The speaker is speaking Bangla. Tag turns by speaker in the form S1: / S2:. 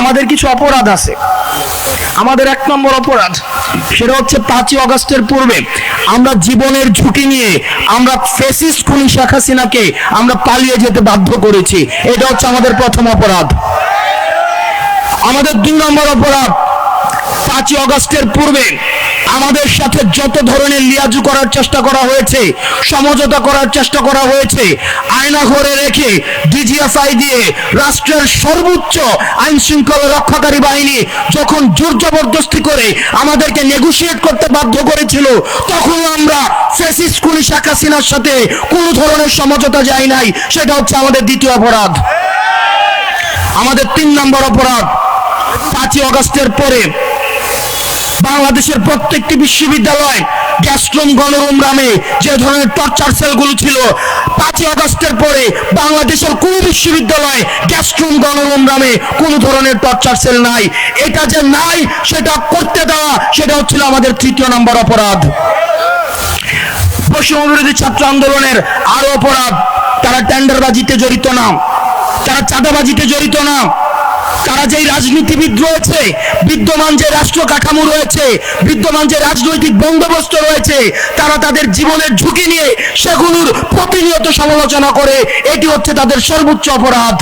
S1: আমাদের কিছু অপরাধ আছে। আমাদের 1 নম্বর অপরাধ সেটা হচ্ছে 5ই আগস্টের পূর্বে আমরা জীবনের ঝুঁকি নিয়ে আমরা ফ্যাসিস্ট খুনি শেখ হাসিনাকে আমরা পালিয়ে যেতে বাধ্য করেছি। এটা হচ্ছে আমাদের প্রথম অপরাধ। আমাদের 2 নম্বর অপরাধ, 5ই আগস্টের পূর্বে আমাদের সাথে যত ধরনের লিয়াজু করার চেষ্টা করা হয়েছে, সমঝোতা করার চেষ্টা করা হয়েছে, আয়না ঘরে রেখে ডিজিএফআই দিয়ে রাষ্ট্রের সর্বোচ্চ আইন শৃঙ্খলা রক্ষাকারী বাহিনী যখন জোর জবরদস্তি করে আমাদেরকে নেগোশিয়েট করতে বাধ্য করেছিল, তখন আমরা ফ্যাসিস্ট খুনি শেখ হাসিনার সাথে কোনো ধরনের সমঝোতা যাই নাই। সেটা হচ্ছে আমাদের 2য় অপরাধ। আমাদের 3 নম্বর অপরাধ, 5ই আগস্টের পরে বাংলাদেশের প্রত্যেকটি বিশ্ববিদ্যালয় গ্যাস্ট্রুম গণরুম নামে যে ধরনের টর্চার সেলগুলো ছিল, 5ই আগস্টের পরে বাংলাদেশের কোন বিশ্ববিদ্যালয়ে গ্যাস্ট্রুম গণরুম নামে কোন ধরনের টর্চার সেল নাই। এটা যে নাই সেটা করতে দেওয়া, সেটা হচ্ছিল আমাদের 3য় নম্বর অপরাধ। বৈষম্য বিরোধী ছাত্র আন্দোলনের আরো অপরাধ, তারা টেন্ডারবাজিতে জড়িত না, তারা চাঁদাবাজিতে জড়িত না, তারা যেই রাজনীতিবিদ রয়েছে, বিদ্যমান যে রাষ্ট্র কাঠামো রয়েছে, বিদ্যমান যে রাজনৈতিক বন্দোবস্ত রয়েছে, তারা তাদের জীবনের ঝুঁকি নিয়ে সেগুলোর প্রতিনিয়ত সমালোচনা করে। এটি হচ্ছে তাদের সর্বোচ্চ অপরাধ।